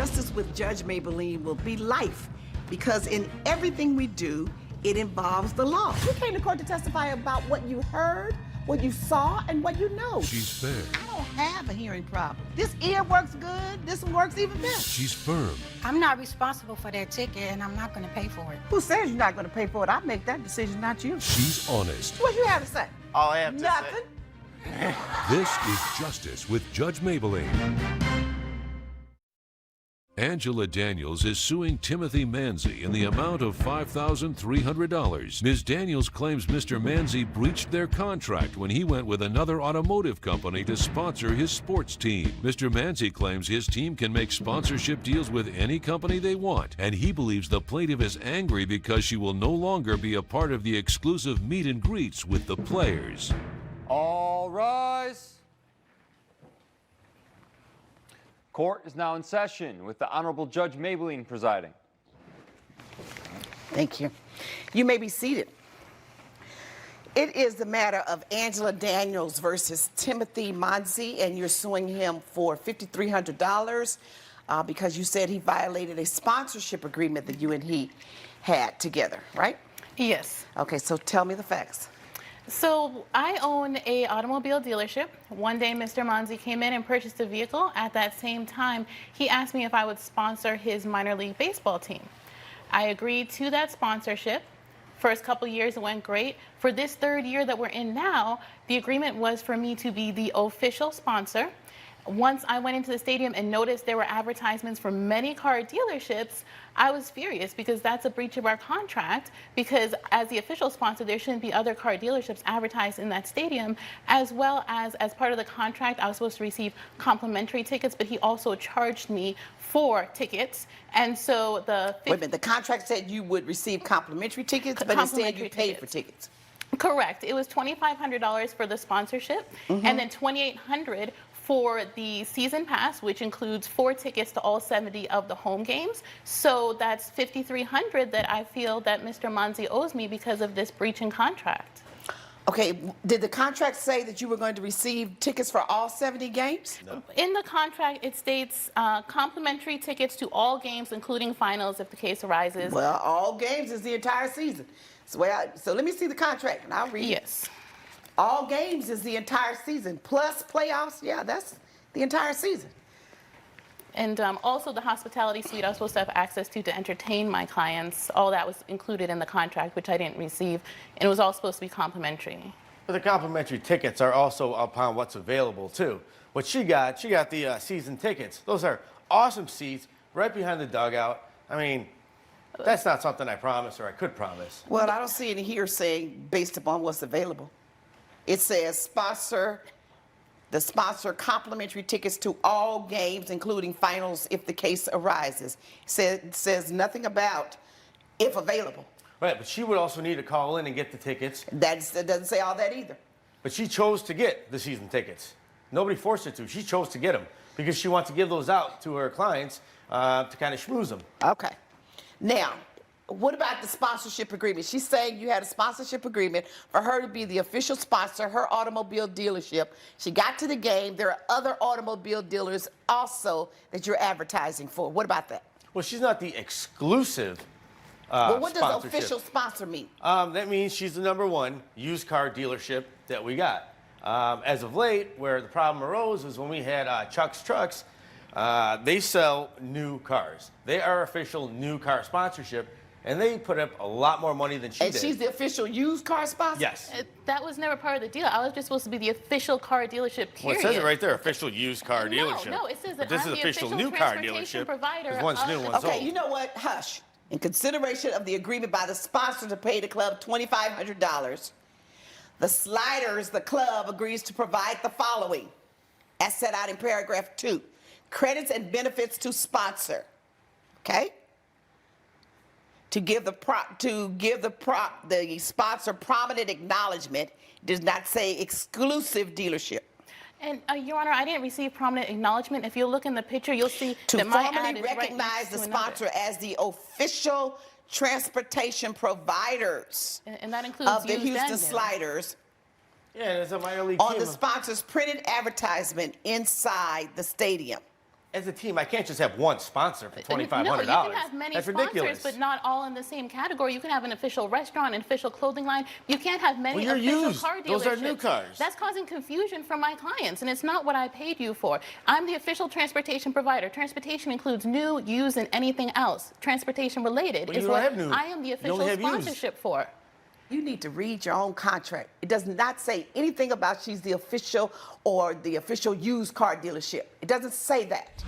Justice with Judge Mablean will be life because in everything we do, it involves the law. You came to court to testify about what you heard, what you saw, and what you know. She's fair. I don't have a hearing problem. This ear works good. This one works even better. She's firm. I'm not responsible for that ticket, and I'm not going to pay for it. Who says you're not going to pay for it? I make that decision, not you. She's honest. What you have to say? All I have to Nothing. say. This is Justice with Judge Mablean. Angela Daniels is suing Timothy Manzi in the amount of $5,300. Ms. Daniels claims Mr. Manzi breached their contract when he went with another automotive company to sponsor his sports team. Mr. Manzi claims his team can make sponsorship deals with any company they want, and he believes the plaintiff is angry because she will no longer be a part of the exclusive meet and greets with the players. All rise. Court is now in session with the Honorable Judge Mablean presiding. Thank you. You may be seated. It is the matter of Angela Daniels versus Timothy Manzi, and you're suing him for $5,300 because you said he violated a sponsorship agreement that you and he had together, right? Yes. Okay, so tell me the facts. So I own a automobile dealership. One day Mr. Manzi came in and purchased a vehicle. At that same time, he asked me if I would sponsor his minor league baseball team. I agreed to that sponsorship. First couple years it went great. For this third year that we're in now, the agreement was for me to be the official sponsor. Once I went into the stadium and noticed there were advertisements for many car dealerships, I was furious because that's a breach of our contract, because as the official sponsor, there shouldn't be other car dealerships advertised in that stadium, as well as part of the contract, I was supposed to receive complimentary tickets, but he also charged me for tickets. And so Wait a minute, the contract said you would receive complimentary tickets, but instead you paid for tickets. Correct. It was $2,500 for the sponsorship, and then $2,800 for the season pass, which includes 4 tickets to all 70 of the home games. So that's $5,300 that I feel that Mr. Manzi owes me because of this breach in contract. Okay, did the contract say that you were going to receive tickets for all 70 games? No. In the contract, it states complimentary tickets to all games, including finals, if the case arises. Well, all games is the entire season. So let me see the contract and I'll read it. Yes. All games is the entire season, plus playoffs. Yeah, that's the entire season. And also the hospitality suite I was supposed to have access to entertain my clients. All that was included in the contract, which I didn't receive. And it was all supposed to be complimentary. But the complimentary tickets are also upon what's available, too. What she got the season tickets. Those are awesome seats right behind the dugout. I mean, that's not something I promised or I could promise. Well, I don't see any here saying based upon what's available. It says the sponsor complimentary tickets to all games, including finals, if the case arises. It says nothing about if available. Right, but she would also need to call in and get the tickets. That doesn't say all that either. But she chose to get the season tickets. Nobody forced her to. She chose to get them because she wants to give those out to her clients to kind of schmooze them. Okay. Now, what about the sponsorship agreement? She's saying you had a sponsorship agreement for her to be the official sponsor, her automobile dealership. She got to the game. There are other automobile dealers also that you're advertising for. What about that? Well, she's not the exclusive Well, what does sponsorship. official sponsor mean? That means she's the #1 used car dealership that we got. As of late, where the problem arose was when we had Chuck's Trucks. They sell new cars. They are official new car sponsorship. And they put up a lot more money than she did. And she's the official used car sponsor? Yes. That was never part of the deal. I was just supposed to be the official car dealership, period. Well, it says it right there, official used car dealership. No, it says that this I'm is the official official new car transportation dealership. provider Because one's new, one's Okay, old. you know what? Hush. In consideration of the agreement by the sponsor to pay the club $2,500, the club agrees to provide the following, as set out in paragraph 2. Credits and benefits to sponsor. Okay? To give the sponsor prominent acknowledgement. It does not say exclusive dealership. And Your Honor, I didn't receive prominent acknowledgement. If you look in the picture, you'll see To that my formally ad is right recognize next the to another. sponsor as the official transportation providers And that includes of the used Houston and new. Sliders Yeah, it's a minor league on team. the sponsor's printed advertisement inside the stadium. as a team, I can't just have one sponsor for $2,500. No, you can have many That's sponsors, ridiculous. but not all in the same category. You can have an official restaurant, an official clothing line. You can't have many Well, you're official used. car dealerships. Those are new cars. That's causing confusion for my clients, and it's not what I paid you for. I'm the official transportation provider. Transportation includes new, used, and anything else. Transportation related Well, is you don't what have new. I am the You official only have used. sponsorship for. You need to read your own contract. It does not say anything about she's the official or the official used car dealership. It doesn't say that.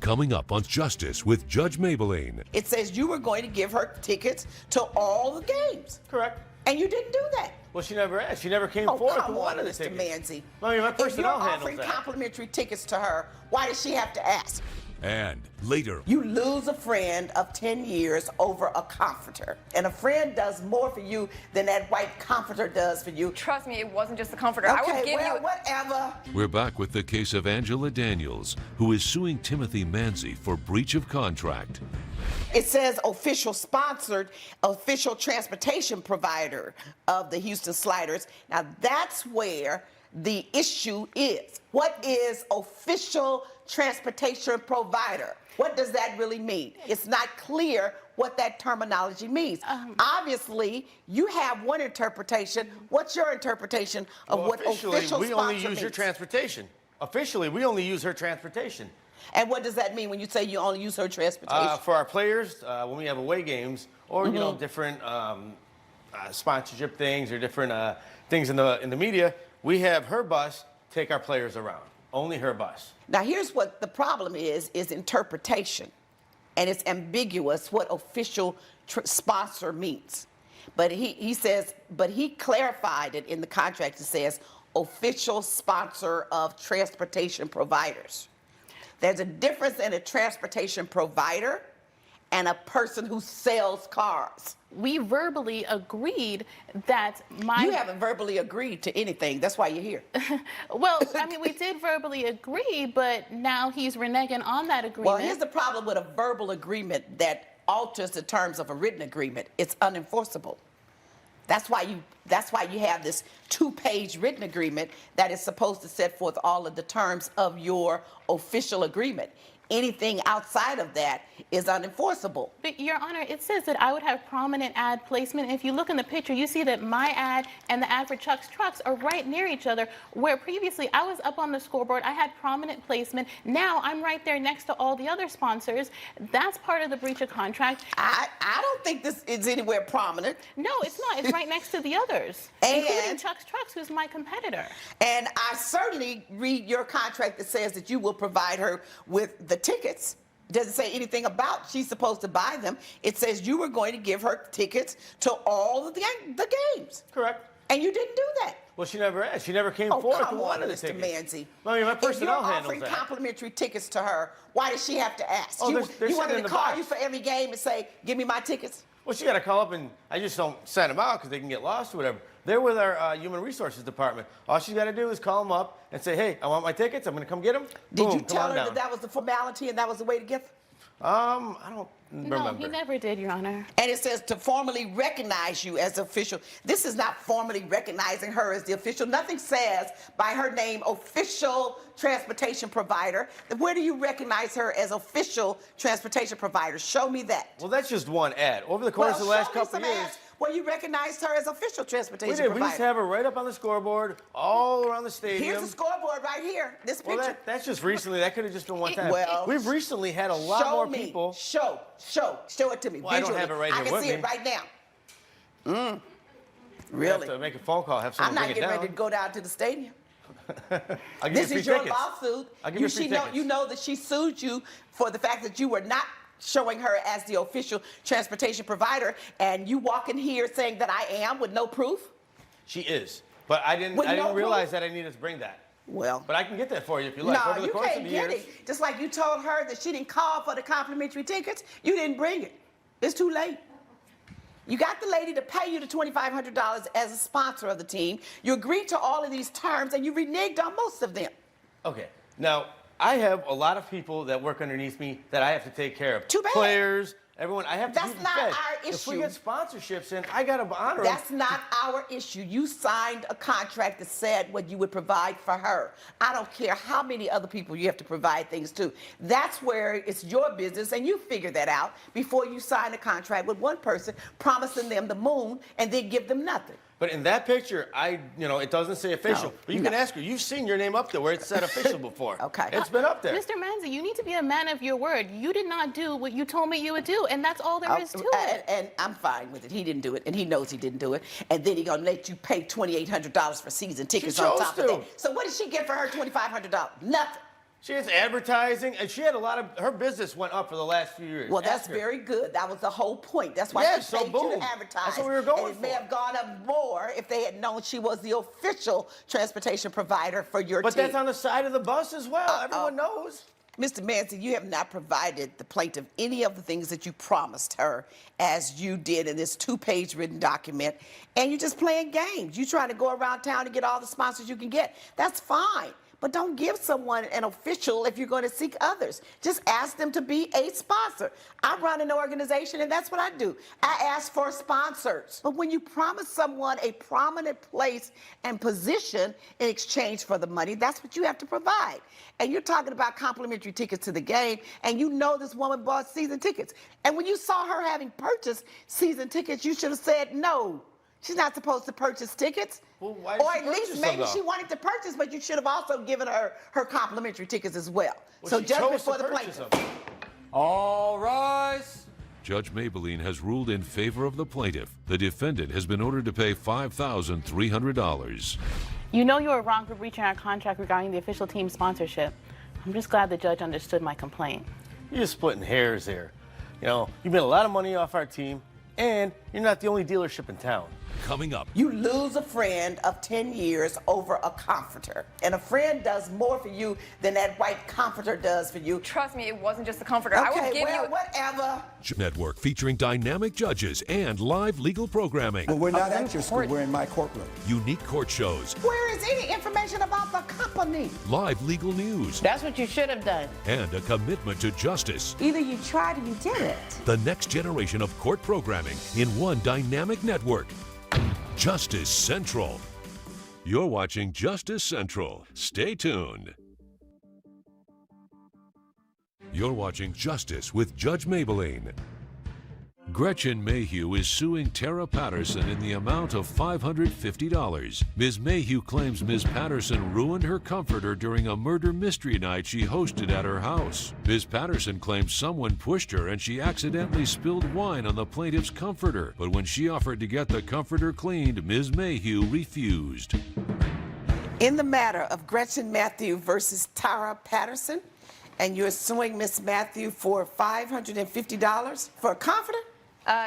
Coming up on Justice with Judge Mablean. It says you were going to give her tickets to all the games. Correct. And you didn't do that. Well, she never asked. She never came Oh, forth come and on, wanted the Mr. tickets. Manzi. I mean, my If you're personnel handles offering that. complimentary tickets to her, why does she have to ask? And later, You lose a friend of 10 years over a comforter. And a friend does more for you than that white comforter does for you. Trust me, it wasn't just the comforter. I would Okay, give well, you. whatever. we're back with the case of Angela Daniels, who is suing Timothy Manzi for breach of contract. It says official sponsored, official transportation provider of the Houston Sliders. Now that's where the issue is. What is official transportation provider? What does that really mean? It's not clear what that terminology means. Obviously, you have one interpretation. What's your interpretation of what Officially, official we only sponsor use your means? transportation. Officially, we only use her transportation. And what does that mean when you say you only use her transportation? For our players, when we have away games or you know different sponsorship things or different things in the media, we have her bus take our players around. Only her bus. Now, here's what the problem is interpretation. And it's ambiguous what official sponsor means. But he says, but he clarified it in the contract. It says official sponsor of transportation providers. There's a difference in a transportation provider and a person who sells cars. We verbally agreed that my... You haven't verbally agreed to anything. That's why you're here. Well, I mean, we did verbally agree, but now he's reneging on that agreement. Well, here's the problem with a verbal agreement that alters the terms of a written agreement. It's unenforceable. That's why you have this 2-page written agreement that is supposed to set forth all of the terms of your official agreement. Anything outside of that is unenforceable. But, Your Honor, it says that I would have prominent ad placement. If you look in the picture, you see that my ad and the ad for Chuck's Trucks are right near each other, where previously I was up on the scoreboard, I had prominent placement. Now I'm right there next to all the other sponsors. That's part of the breach of contract. I don't think this is anywhere prominent. No, it's not. It's right next to the others, And- including Chuck's Trucks, who's my competitor. And I certainly read your contract that says that you will provide her with the tickets. It doesn't say anything about she's supposed to buy them. It says you were going to give her tickets to all of the games. Correct. And you didn't do that. Well, she never asked. She never came Oh, forth come and on, wanted the Mr. tickets. Manzi. I mean, my If you're personnel handles offering that. complimentary tickets to her, why does she have to ask? Oh, you they're you want her sitting in to the call box. you for every game and say, give me my tickets? Well, she got to call up, and I just don't send them out because they can get lost or whatever. They're with our human resources department. All she's got to do is call them up and say, hey, I want my tickets. I'm going to come get them. Did Boom, you come tell on her down. that that was the formality and that was the way to get them? I don't No, remember. he never did, Your Honor. And it says to formally recognize you as official. This is not formally recognizing her as the official. Nothing says by her name official transportation provider. Where do you recognize her as official transportation provider? Show me that. Well, that's just one ad. Over the course of the last show me couple some of years, ads where you recognized her as official transportation we did. We provider. used to have her right up on the scoreboard, all around the stadium. Here's the scoreboard right here. This Well, picture. that's just recently. That could have just been one time. Well, We've recently had a lot show more me. people. Show it to me. Well, I don't visually. have it right I here can with see me. it right now. We have Really? to make a phone call. Have I'm someone not bring it getting down. ready to go down to the stadium. I'll give This you free is your tickets. lawsuit. I'll give you free tickets. You know that she sued you for the fact that you were not showing her as the official transportation provider, and you walk in here saying that I am with no proof? She is, but I didn't. With I no didn't realize proof? that I needed to bring that. Well, But I can get that for you if you like. no, Over the you course can't of the get years. it. Just like you told her that she didn't call for the complimentary tickets, you didn't bring it. It's too late. You got the lady to pay you the $2,500 as a sponsor of the team. You agreed to all of these terms, and you reneged on most of them. Okay. Now I have a lot of people that work underneath me that I have to take care of. Too bad. Players Everyone, I have to That's keep it not fed. our If we issue. get sponsorships in, I got to honor them. That's not our issue. You signed a contract that said what you would provide for her. I don't care how many other people you have to provide things to. That's where it's your business, and you figure that out before you sign a contract with one person, promising them the moon, and then give them nothing. But in that picture, it doesn't say official. No, But you can ask her. You've seen your name up there where it said official before. Okay. It's been up there. Mr. Manzi, you need to be a man of your word. You did not do what you told me you would do, and that's all there is to it. And I'm fine with it. He didn't do it, and he knows he didn't do it. And then he's going to let you pay $2,800 for season tickets on chose top of to. that. So what did she get for her $2,500? Nothing. She has advertising, and she had a lot of her business went up for the last few years. Well, that's Ask her. very good. That was the whole point. That's why Yeah, she so paid you boom. to advertise. That's what we were going and it may for. have gone up more if they had known she was the official transportation provider for your But team. that's on the side of the bus as well. Everyone knows. Mr. Manzi, you have not provided the plaintiff any of the things that you promised her, as you did in this 2-page written document, and you're just playing games. You're trying to go around town and get all the sponsors you can get. That's fine. But don't give someone an official if you're going to seek others. Just ask them to be a sponsor. I run an organization, and that's what I do. I ask for sponsors. But when you promise someone a prominent place and position in exchange for the money, that's what you have to provide. And you're talking about complimentary tickets to the game, and you know this woman bought season tickets. And when you saw her having purchased season tickets, you should have said no. She's not supposed to purchase tickets. Well, why did or she at purchase least them, maybe though? she wanted to purchase, but you should have also given her her complimentary tickets as well. So she judgment chose to for the purchase plaintiff. them. All rise. Judge Mablean has ruled in favor of the plaintiff. The defendant has been ordered to pay $5,300. You know you were wrong for breaching our contract regarding the official team sponsorship. I'm just glad the judge understood my complaint. You're just splitting hairs here. You made a lot of money off our team, and you're not the only dealership in town. Coming up, You lose a friend of 10 years over a comforter. And a friend does more for you than that white comforter does for you. Trust me, it wasn't just the comforter. I would Okay, give well, you. whatever. Network featuring dynamic judges and live legal programming, Well, we're not at your school. We're in my courtroom. unique court shows, Where is any information about the company? live legal news, That's what you should have done. and a commitment to justice. Either you tried or you did it. The next generation of court programming in one dynamic network. Justice Central. You're watching Justice Central. Stay tuned. You're watching Justice with Judge Mablean. Gretchen Mayhew is suing Tara Patterson in the amount of $550. Ms. Mayhew claims Ms. Patterson ruined her comforter during a murder mystery night she hosted at her house. Ms. Patterson claims someone pushed her and she accidentally spilled wine on the plaintiff's comforter. But when she offered to get the comforter cleaned, Ms. Mayhew refused. In the matter of Gretchen Matthew versus Tara Patterson, and you're suing Miss Matthew for $550 for a comforter?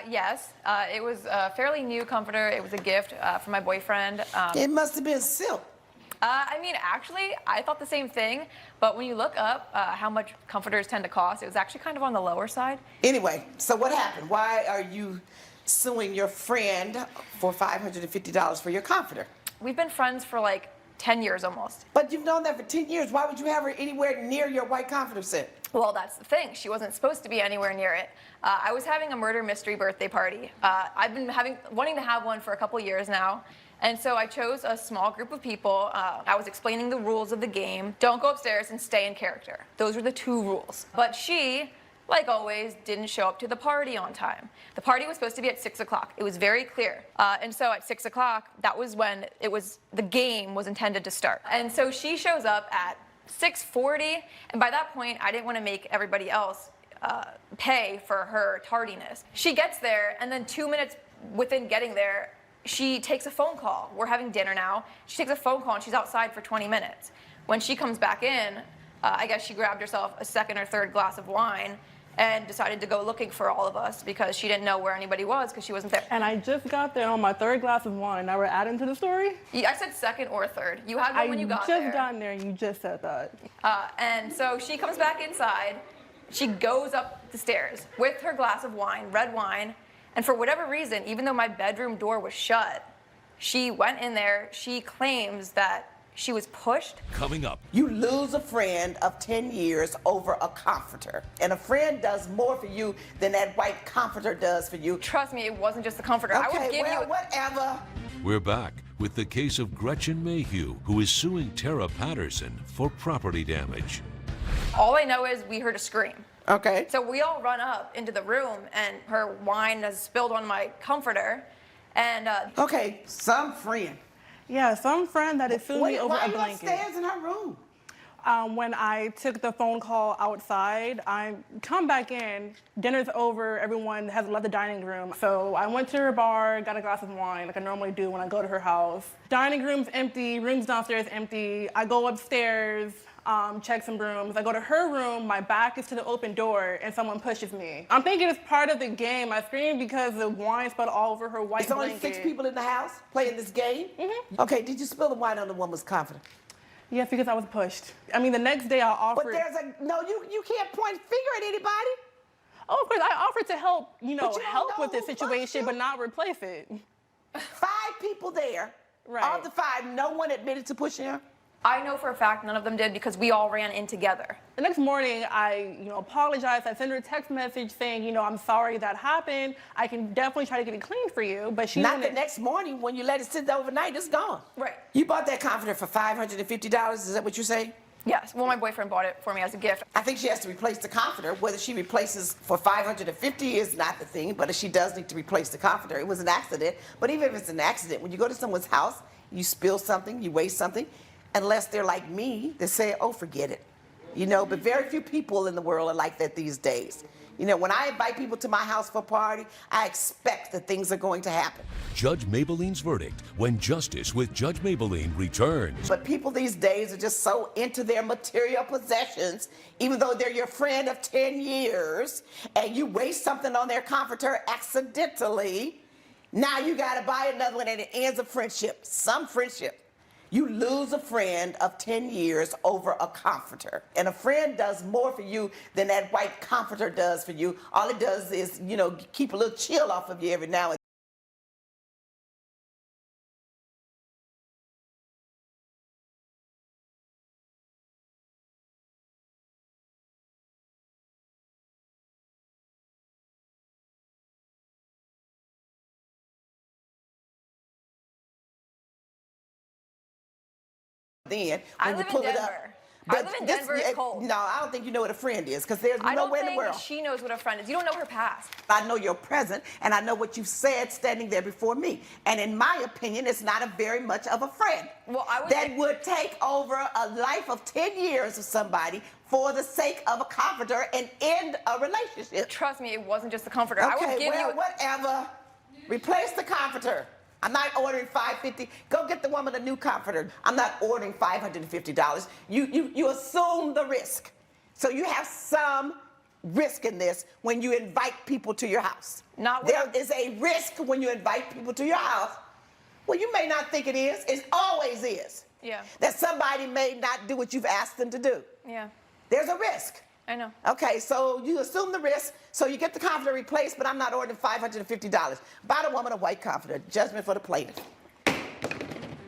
Yes, it was a fairly new comforter. It was a gift from my boyfriend. It must have been silk. Actually, I thought the same thing, but when you look up how much comforters tend to cost, it was actually kind of on the lower side. Anyway, so what happened? Why are you suing your friend for $550 for your comforter? We've been friends for like 10 years almost. But you've known that for 10 years. Why would you have her anywhere near your white comforter set? Well, that's the thing. She wasn't supposed to be anywhere near it. I was having a murder mystery birthday party. I've been wanting to have one for a couple years now. And so I chose a small group of people. I was explaining the rules of the game. Don't go upstairs and stay in character. Those were the 2 rules. But she, like always, didn't show up to the party on time. The party was supposed to be at 6 o'clock. It was very clear. And so at 6 o'clock, that was when the game was intended to start. And so she shows up at 6:40, and by that point, I didn't want to make everybody else pay for her tardiness. She gets there, and then 2 minutes within getting there, she takes a phone call. We're having dinner now. She takes a phone call, and she's outside for 20 minutes. When she comes back in, I guess she grabbed herself a second or third glass of wine and decided to go looking for all of us because she didn't know where anybody was because she wasn't there. And I just got there on my 3rd glass of wine. Now we're adding to the story? I said second or third. You had one when you got there. I just gotten there and you just said that. And so she comes back inside. She goes up the stairs with her glass of wine, red wine. And for whatever reason, even though my bedroom door was shut, she went in there. She claims that She was pushed. Coming up, You lose a friend of 10 years over a comforter. And a friend does more for you than that white comforter does for you. Trust me, it wasn't just the comforter. I would Okay, give well, you. whatever. we're back with the case of Gretchen Mayhew, who is suing Tara Patterson for property damage. All I know is we heard a scream. Okay. So we all run up into the room, and her wine has spilled on my comforter. And Okay, some friend. Yeah, some friend that is suing me over why a are you blanket. upstairs in her room? When I took the phone call outside, I come back in, dinner's over, everyone has left the dining room. So I went to her bar, got a glass of wine like I normally do when I go to her house. Dining room's empty, room's downstairs empty. I go upstairs, check some rooms. I go to her room, my back is to the open door, and someone pushes me. I'm thinking it's part of the game. I screamed because the wine spilled all over her white It's only blanket. 6 people in the house playing this game? Okay, did you spill the wine on the woman's comforter? Yes, because I was pushed. I mean, the next day I offered. But there's a, no, you can't point finger at anybody. Oh, of course, I offered to help, But you don't help know with this who pushed situation, you. but not replace it. 5 people there. Right. Of the 5, no one admitted to pushing her? I know for a fact none of them did because we all ran in together. The next morning, I, apologized. I sent her a text message saying, I'm sorry that happened. I can definitely try to get it clean for you, but she Not the wanted- next morning when you let it sit there overnight, it's gone. Right. You bought that comforter for $550, is that what you're saying? Yes, well, my boyfriend bought it for me as a gift. I think she has to replace the comforter. Whether she replaces for $550 is not the thing, but if she does need to replace the comforter, it was an accident. But even if it's an accident, when you go to someone's house, you spill something, you waste something, unless they're like me, they say, oh, forget it. But very few people in the world are like that these days. When I invite people to my house for a party, I expect that things are going to happen. Judge Mablean's verdict when Justice with Judge Mablean returns. But people these days are just so into their material possessions, even though they're your friend of 10 years, and you waste something on their comforter accidentally, now you gotta buy another one and it ends a friendship. Some friendship. You lose a friend of 10 years over a comforter. And a friend does more for you than that white comforter does for you. All it does is, keep a little chill off of you every now and then. I live in Denver. I live in Denver, it's cold. No, I don't think you know what a friend is, because there's I don't nowhere in the think world. she knows what a friend is. You don't know her past. I know your present, and I know what you've said standing there before me. And in my opinion, it's not a very much of a friend. Well, I would that would take over a life of 10 years of somebody for the sake of a comforter and end a relationship. Trust me, it wasn't just the comforter. Okay, I would give you. whatever. Replace the comforter. I'm not ordering $550. Go get the woman a new comforter. I'm not ordering $550. You assume the risk. So you have some risk in this when you invite people to your house. There is a risk when you invite people to your house. Well, you may not think it is. It always is. Yeah. That somebody may not do what you've asked them to do. Yeah. There's a risk. I know. Okay, so you assume the risk, so you get the comforter replaced, but I'm not ordering $550. Buy the woman a white comforter. Judgment for the plaintiff.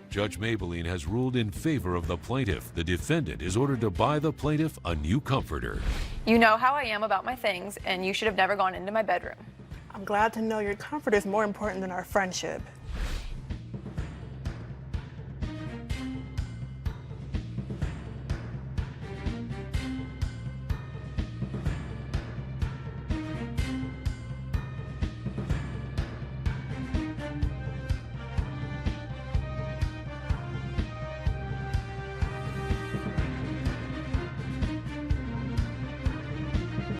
Judge Mablean has ruled in favor of the plaintiff. The defendant is ordered to buy the plaintiff a new comforter. You know how I am about my things, and you should have never gone into my bedroom. I'm glad to know your comfort is more important than our friendship.